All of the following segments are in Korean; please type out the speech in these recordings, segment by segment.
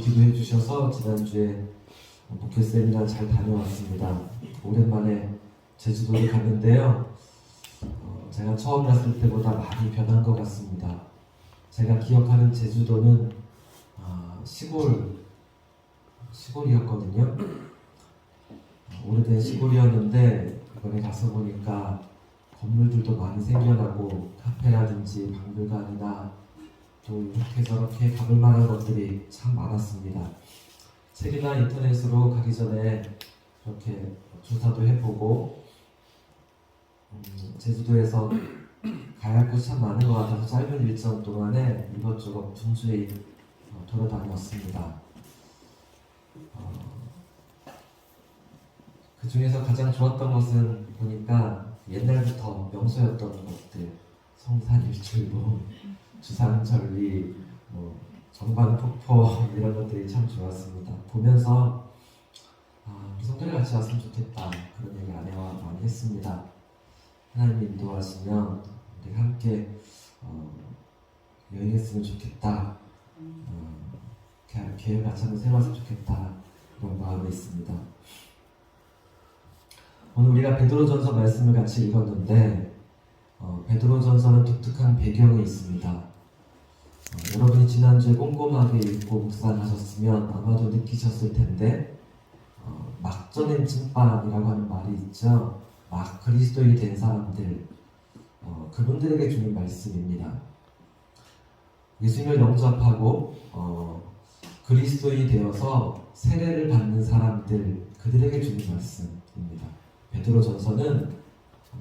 기도해 주셔서 지난주에 목회 세미나 잘 다녀왔습니다. 오랜만에 제주도를 갔는데요. 제가 처음 갔을 때보다 많이 변한 것 같습니다. 제가 기억하는 제주도는 시골이었거든요. 오래된 시골이었는데 이번에 가서 보니까 건물들도 많이 생겨나고 카페라든지 박물관이나 또 이렇게 저렇게 가볼 만한 것들이 참 많았습니다. 책이나 인터넷으로 가기 전에 이렇게 조사도 해보고 제주도에서 가야 할 곳이 참 많은 것 같아서 짧은 일정 동안에 이것저것 분주히 돌아다녔습니다. 그 중에서 가장 좋았던 것은 보니까 옛날부터 명소였던 것들, 성산일출봉, 주상절리, 정반폭포 이런 것들이 참 좋았습니다. 보면서 우리 성도들 같이 왔으면 좋겠다 그런 얘기 아내와 많이 했습니다. 하나님 인도하시면 우리가 함께 여행했으면 좋겠다. 계획 같이 한번 세웠으면 좋겠다 그런 마음이 있습니다. 오늘 우리가 베드로전서 말씀을 같이 읽었는데 베드로전서는 독특한 배경이 있습니다. 여러분이 지난주에 꼼꼼하게 읽고 묵상하셨으면 아마도 느끼셨을 텐데 막전엔 찐빵이라고 하는 말이 있죠. 막 그리스도인이 된 사람들, 그분들에게 주는 말씀입니다. 예수님을 영접하고 그리스도인이 되어서 세례를 받는 사람들, 그들에게 주는 말씀입니다. 베드로전서는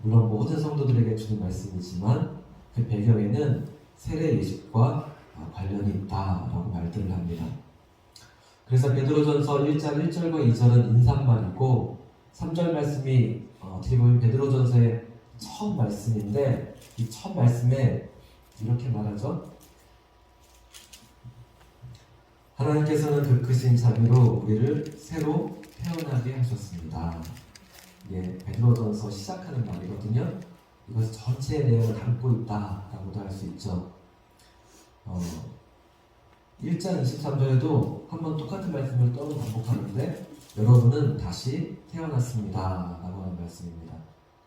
물론 모든 성도들에게 주는 말씀이지만 그 배경에는 세례 예식과 관련이 있다라고 말들을 합니다. 그래서 베드로전서 1장 1절과 2절은 인사말이고 3절 말씀이 어떻게 보면 베드로전서의 처음 말씀인데 이 첫 말씀에 이렇게 말하죠. 하나님께서는 그 크신 자비로 우리를 새로 태어나게 하셨습니다. 이게 베드로전서 시작하는 말이거든요. 이것이 전체의 내용을 담고 있다라고도 할 수 있죠. 1장 23절에도 한번 똑같은 말씀을 또 반복하는데 여러분은 다시 태어났습니다 라고 하는 말씀입니다.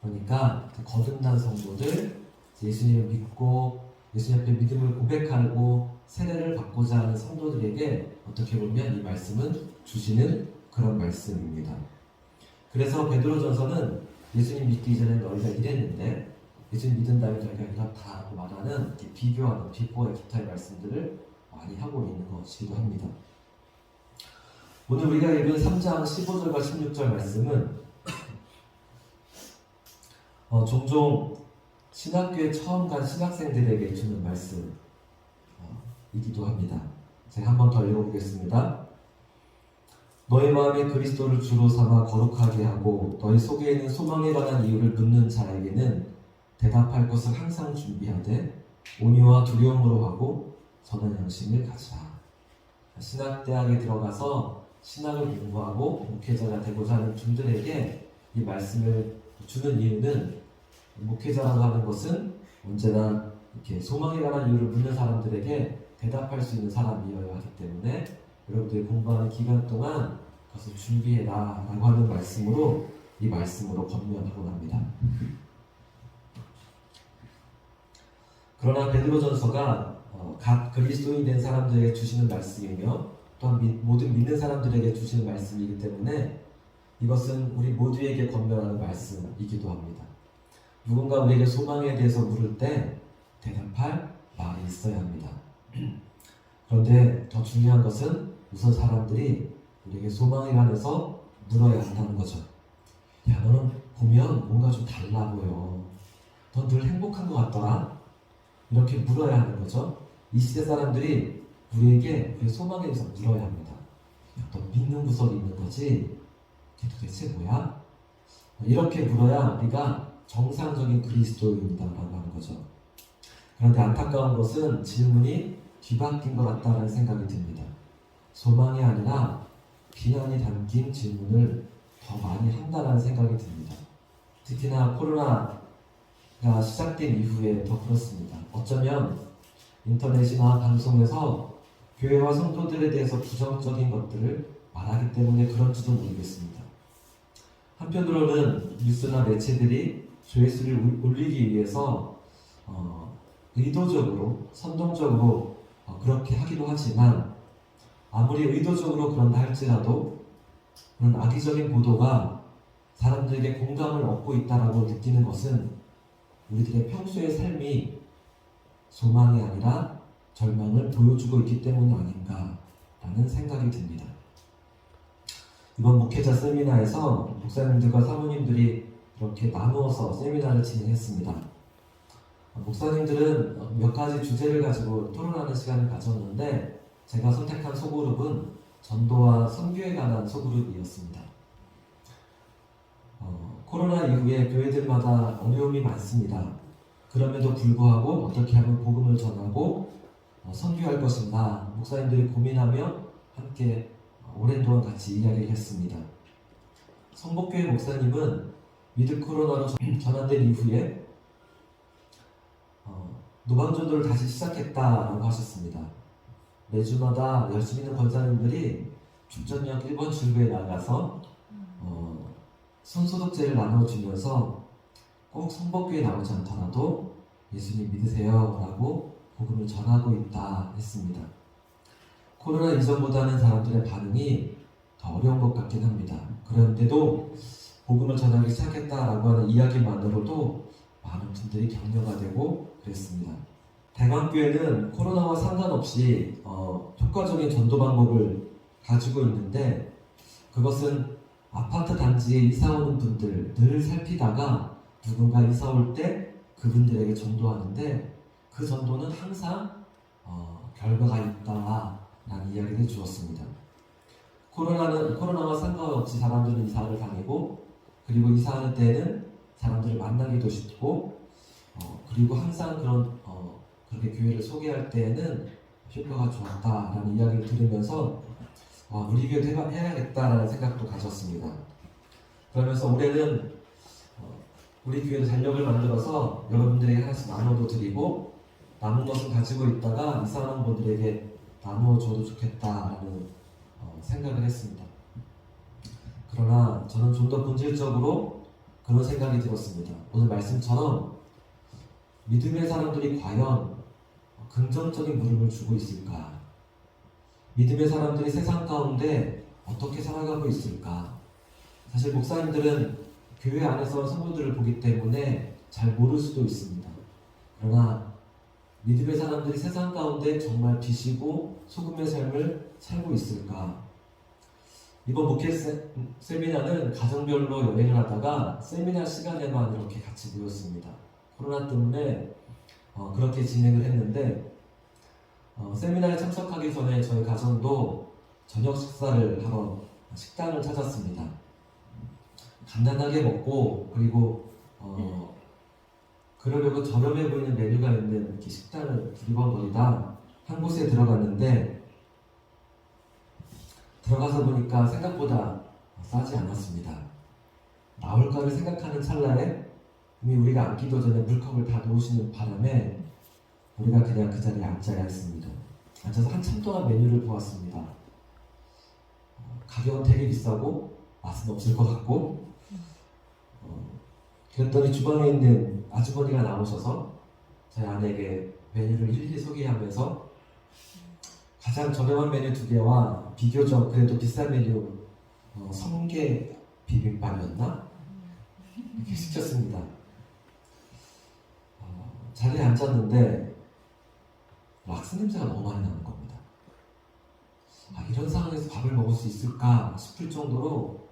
그러니까 거듭난 성도들, 예수님을 믿고 예수님 앞에 믿음을 고백하고 세례를 받고자 하는 성도들에게 어떻게 보면 이 말씀은 주시는 그런 말씀입니다. 그래서 베드로전서는 예수님 믿기 전에 너희가 이랬는데 예수님 믿은 다음에 너희가 이렇다고 말하는 비교하는 비포 애프터의 말씀들을 많이 하고 있는 것이기도 합니다. 오늘 우리가 읽은 3장 15절과 16절 말씀은 종종 신학교에 처음 간 신학생들에게 주는 말씀이기도 합니다. 제가 한 번 더 읽어보겠습니다. 너희 마음에 그리스도를 주로 삼아 거룩하게 하고 너희 속에 있는 소망에 관한 이유를 묻는 자에게는 대답할 것을 항상 준비하되 온유와 두려움으로 하고 선한 양심을 가지라. 신학대학에 들어가서 신학을 공부하고 목회자가 되고자 하는 분들에게 이 말씀을 주는 이유는 목회자라고 하는 것은 언제나 이렇게 소망에 관한 이유를 묻는 사람들에게 대답할 수 있는 사람이어야 하기 때문에 여러분들이 공부하는 기간 동안 그것을 준비해라 라고 하는 말씀으로 이 말씀으로 권면하고 합니다. 그러나 베드로전서가 각 그리스도인 된 사람들에게 주시는 말씀이며 또한 모든 믿는 사람들에게 주시는 말씀이기 때문에 이것은 우리 모두에게 권면하는 말씀이기도 합니다. 누군가 우리에게 소망에 대해서 물을 때 대답할 말이 있어야 합니다. 그런데 더 중요한 것은 우선 사람들이 우리에게 소망에 관해서 물어야 한다는 거죠. 야, 너는 보면 뭔가 좀 달라 보여. 넌 늘 행복한 것 같더라. 이렇게 물어야 하는 거죠. 이 시대 사람들이 우리에게 우리의 소망에 대해서 물어야 합니다. 야, 너 믿는 구석이 있는 거지? 그게 도대체 뭐야? 이렇게 물어야 우리가 정상적인 그리스도인이다라고 하는 거죠. 그런데 안타까운 것은 질문이 뒤바뀐 것 같다는 생각이 듭니다. 소망이 아니라 비난이 담긴 질문을 더 많이 한다는 생각이 듭니다. 특히나 코로나가 시작된 이후에 더 그렇습니다. 어쩌면 인터넷이나 방송에서 교회와 성도들에 대해서 부정적인 것들을 말하기 때문에 그런지도 모르겠습니다. 한편으로는 뉴스나 매체들이 조회수를 올리기 위해서 의도적으로, 선동적으로 그렇게 하기도 하지만 아무리 의도적으로 그런다 할지라도 그런 악의적인 보도가 사람들에게 공감을 얻고 있다라고 느끼는 것은 우리들의 평소의 삶이 소망이 아니라 절망을 보여주고 있기 때문 아닌가라는 생각이 듭니다. 이번 목회자 세미나에서 목사님들과 사모님들이 이렇게 나누어서 세미나를 진행했습니다. 목사님들은 몇 가지 주제를 가지고 토론하는 시간을 가졌는데 제가 선택한 소그룹은 전도와 선교에 관한 소그룹이었습니다. 코로나 이후에 교회들마다 어려움이 많습니다. 그럼에도 불구하고 어떻게 하면 복음을 전하고 선교할 것인가 목사님들이 고민하며 함께 오랜 동안 같이 이야기를 했습니다. 성복교회 목사님은 위드 코로나로 전환된 이후에 노방전도를 다시 시작했다라고 하셨습니다. 매주마다 열심히 있는 권사님들이 중전역 1번 출구에 나가서 손소독제를 나눠주면서 꼭 성복교에 나오지 않더라도 예수님 믿으세요 라고 복음을 전하고 있다 했습니다. 코로나 이전보다는 사람들의 반응이 더 어려운 것 같긴 합니다. 그런데도 복음을 전하기 시작했다라고 하는 이야기만으로도 많은 분들이 격려가 되고 그랬습니다. 대광교회는 코로나와 상관없이 효과적인 전도 방법을 가지고 있는데 그것은 아파트 단지에 이사 오는 분들 늘 살피다가 누군가 이사 올 때 그분들에게 전도하는데 그 전도는 항상 결과가 있다라는 이야기를 해주었습니다. 코로나와 상관없이 사람들은 이사를 다니고 그리고 이사하는 때는 사람들을 만나기도 쉽고 그리고 항상 그렇게 교회를 소개할 때에는 효과가 좋았다라는 이야기를 들으면서 우리 교회도 해야겠다라는 생각도 가졌습니다. 그러면서 올해는 우리 교회도 달력을 만들어서 여러분들에게 하나씩 나눠도 드리고 남은 것을 가지고 있다가 이사하는 분들에게 나누어 줘도 좋겠다라는 생각을 했습니다. 그러나 저는 좀 더 본질적으로 그런 생각이 들었습니다. 오늘 말씀처럼 믿음의 사람들이 과연 긍정적인 물음을 주고 있을까? 믿음의 사람들이 세상 가운데 어떻게 살아가고 있을까? 사실 목사님들은 교회 안에서 성도들을 보기 때문에 잘 모를 수도 있습니다. 그러나 믿음의 사람들이 세상 가운데 정말 빛이고 소금의 삶을 살고 있을까? 이번 목회 세미나는 가정별로 여행을 하다가 세미나 시간에만 이렇게 같이 모였습니다. 코로나 때문에 그렇게 진행을 했는데 세미나에 참석하기 전에 저희 가정도 저녁 식사를 하러 식당을 찾았습니다. 간단하게 먹고 그리고 그러려고 저렴해 보이는 메뉴가 있는 이렇게 식당을 두리번거리다 한 곳에 들어갔는데 들어가서 보니까 생각보다 싸지 않았습니다. 나올까를 생각하는 찰나에 이미 우리가 앉기도 전에 물컵을 다 놓으시는 바람에 우리가 그냥 그 자리에 앉아야 했습니다. 앉아서 한참 동안 메뉴를 보았습니다. 가격은 되게 비싸고 맛은 없을 것 같고 그랬더니 주방에 있는 아주머니가 나오셔서 저희 아내에게 메뉴를 일일이 소개하면서 가장 저렴한 메뉴 2개와 비교적 그래도 비싼 메뉴 성게 비빔밥이었나? 이렇게 시켰습니다. 자리에 앉았는데 락스 냄새가 너무 많이 나는 겁니다. 이런 상황에서 밥을 먹을 수 있을까 싶을 정도로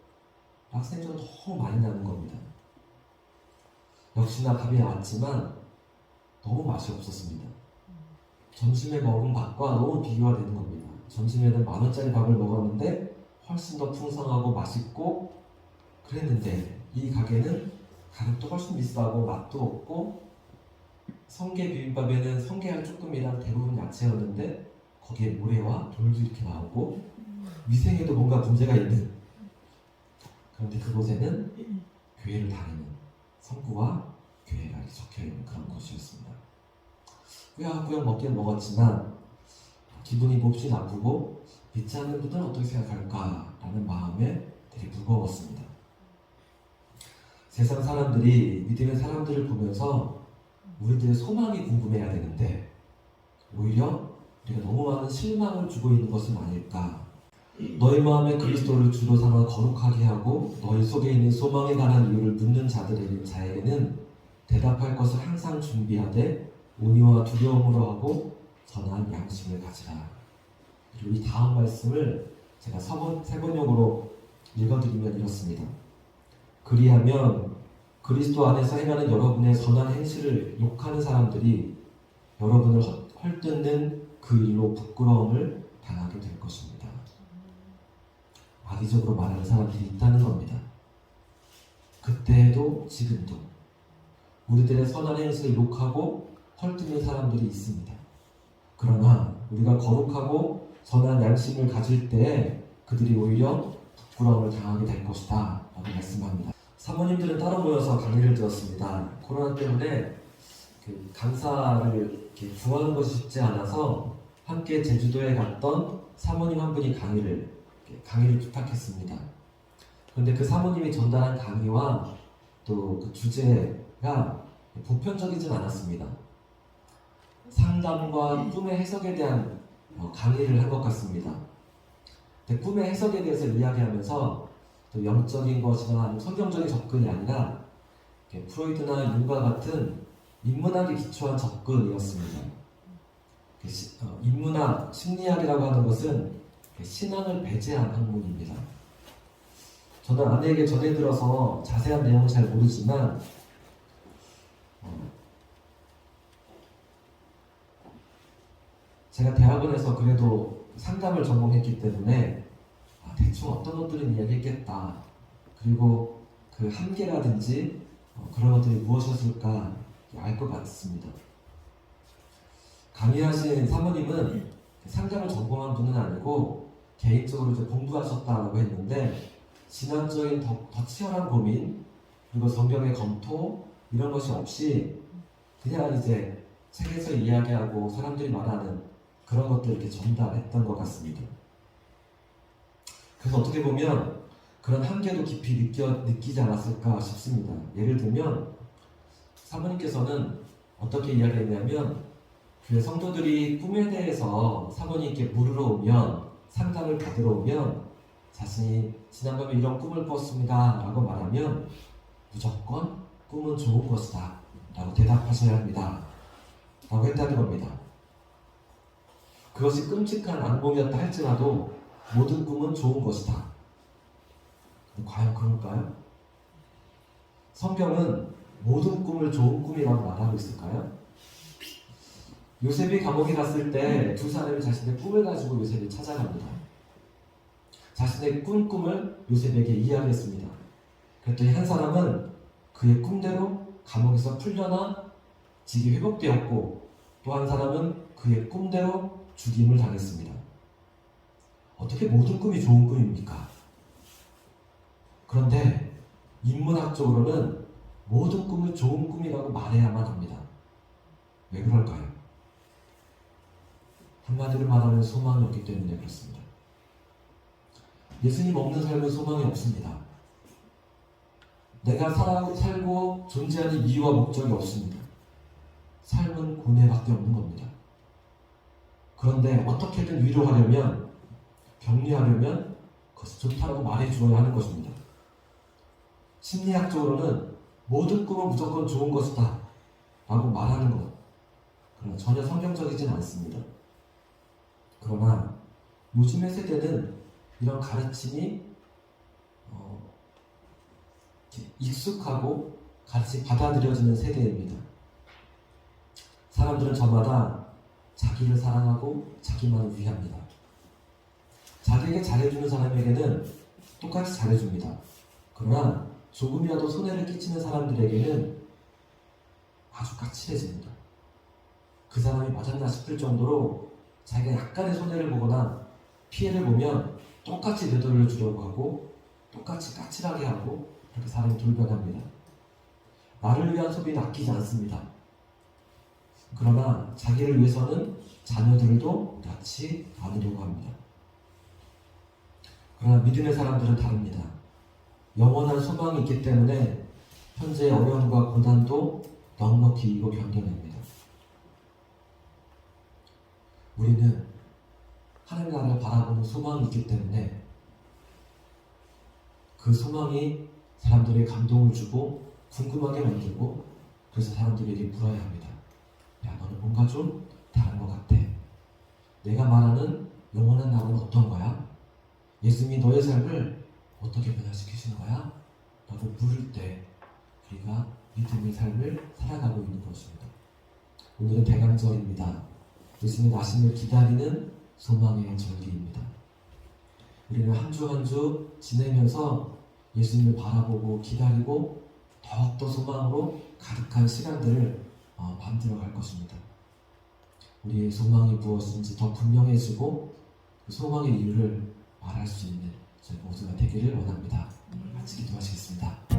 락스 냄새가 너무 많이 나는 겁니다. 역시나 밥이 나왔지만 너무 맛이 없었습니다. 점심에 먹은 밥과 너무 비교가 되는 겁니다. 점심에는 10,000원짜리 밥을 먹었는데 훨씬 더 풍성하고 맛있고 그랬는데 이 가게는 가격도 훨씬 비싸고 맛도 없고 성게 비빔밥에는 성게알 조금이랑 대부분 야채였는데 거기에 모래와 돌도 이렇게 나오고 위생에도 뭔가 문제가 있는 그런데 그곳에는 교회를 다니는 성구와 교회가 적혀있는 그런 곳이었습니다. 꾸역꾸역 먹긴 먹었지만 기분이 몹시 나쁘고 믿지 않는 분들은 어떻게 생각할까라는 마음에 되게 무거웠습니다. 세상 사람들이 믿음의 사람들을 보면서 우리들의 소망이 궁금해야 되는데 오히려 우리가 너무 많은 실망을 주고 있는 것은 아닐까. 너희 마음에 그리스도를 주로 삼아 거룩하게 하고 너희 속에 있는 소망에 관한 이유를 묻는 자에게는 대답할 것을 항상 준비하되 온유와 두려움으로 하고 선한 양심을 가지라. 그리고 이 다음 말씀을 제가 세번역으로 읽어드리면 이렇습니다. 그리하면 그리스도 안에서 행하는 여러분의 선한 행실을 욕하는 사람들이 여러분을 헐뜯는 그 일로 부끄러움을 당하게 될 것입니다. 악의적으로 말하는 사람들이 있다는 겁니다. 그때도 지금도 우리들의 선한 행실을 욕하고 헐뜯는 사람들이 있습니다. 그러나 우리가 거룩하고 선한 양심을 가질 때 그들이 오히려 부끄러움을 당하게 될 것이다 라고 말씀합니다. 사모님들은 따로 모여서 강의를 들었습니다. 코로나 때문에 강사를 구하는 것이 쉽지 않아서 함께 제주도에 갔던 사모님 한 분이 강의를 부탁했습니다. 그런데 그 사모님이 전달한 강의와 또 그 주제가 보편적이진 않았습니다. 상담과 꿈의 해석에 대한 강의를 한 것 같습니다. 근데 꿈의 해석에 대해서 이야기하면서 또 영적인 것이나 아니면 성경적인 접근이 아니라 프로이드나 융과 같은 인문학에 기초한 접근이었습니다. 인문학, 심리학이라고 하는 것은 신앙을 배제한 학문입니다. 저는 아내에게 전해들어서 자세한 내용은 잘 모르지만 제가 대학원에서 그래도 상담을 전공했기 때문에 대충 어떤 것들은 이야기했겠다. 그리고 그 한계라든지 그런 것들이 무엇이었을까 알 것 같습니다. 강의하신 사모님은 상담을 전공한 분은 아니고 개인적으로 이제 공부하셨다고 했는데 신앙적인 더 치열한 고민 그리고 성경의 검토 이런 것이 없이 그냥 이제 책에서 이야기하고 사람들이 말하는 그런 것들을 이렇게 전달했던 것 같습니다. 그래서 어떻게 보면 그런 한계도 깊이 느끼지 않았을까 싶습니다. 예를 들면 사모님께서는 어떻게 이야기했냐면 교회 성도들이 꿈에 대해서 사모님께 물으러 오면 상담을 받으러 오면 자신이 지난밤에 이런 꿈을 꿨습니다 라고 말하면 무조건 꿈은 좋은 것이다 라고 대답하셔야 합니다 라고 했다는 겁니다. 그것이 끔찍한 악몽이었다 할지라도 모든 꿈은 좋은 것이다. 과연 그럴까요? 성경은 모든 꿈을 좋은 꿈이라고 말하고 있을까요? 요셉이 감옥에 갔을 때 두 사람이 자신의 꿈을 가지고 요셉을 찾아갑니다. 자신의 꿈을 요셉에게 이야기했습니다. 그랬더니 한 사람은 그의 꿈대로 감옥에서 풀려나 직이 회복되었고 또 한 사람은 그의 꿈대로 죽임을 당했습니다. 어떻게 모든 꿈이 좋은 꿈입니까? 그런데 인문학적으로는 모든 꿈을 좋은 꿈이라고 말해야만 합니다. 왜 그럴까요? 한마디로 말하면 소망이 없기 때문에 그렇습니다. 예수님 없는 삶은 소망이 없습니다. 내가 살고 존재하는 이유와 목적이 없습니다. 삶은 고뇌밖에 없는 겁니다. 그런데 어떻게든 위로하려면 격려하려면 그것이 좋다고 말해주어야 하는 것입니다. 심리학적으로는 모든 꿈은 무조건 좋은 것이다 라고 말하는 것 그러나 전혀 성경적이진 않습니다. 그러나 요즘의 세대는 이런 가르침이 익숙하고 같이 받아들여지는 세대입니다. 사람들은 저마다 자기를 사랑하고 자기만을 위합니다. 자기에게 잘해주는 사람에게는 똑같이 잘해줍니다. 그러나 조금이라도 손해를 끼치는 사람들에게는 아주 까칠해집니다. 그 사람이 맞았나 싶을 정도로 자기가 약간의 손해를 보거나 피해를 보면 똑같이 되돌려 주려고 하고 똑같이 까칠하게 하고 그렇게 사람이 돌변합니다. 나를 위한 소비는 아끼지 않습니다. 그러나 자기를 위해서는 자녀들도 낳지 않으려고 합니다. 그러나 믿음의 사람들은 다릅니다. 영원한 소망이 있기 때문에 현재의 어려움과 고난도 넉넉히 이기고 견뎌냅니다. 우리는 하나님 나라를 바라보는 소망이 있기 때문에 그 소망이 사람들의 감동을 주고 궁금하게 만들고 그래서 사람들에게 물어야 합니다. 야, 너는 뭔가 좀 다른 것 같아. 내가 말하는 영원한 나라는 어떤 거야? 예수님이 너의 삶을 어떻게 변화시키신 거야? 라고 물을 때 우리가 믿음의 삶을 살아가고 있는 것입니다. 오늘은 대강절입니다. 예수님의 나심을 기다리는 소망의 절기입니다. 우리는 한 주 한 주 지내면서 예수님을 바라보고 기다리고 더욱더 소망으로 가득한 시간들을 만들어갈 것입니다. 우리의 소망이 무엇인지 더 분명해지고 그 소망의 이유를 말할 수 있는 저희 모두가 되기를 원합니다. 같이 기도하시겠습니다.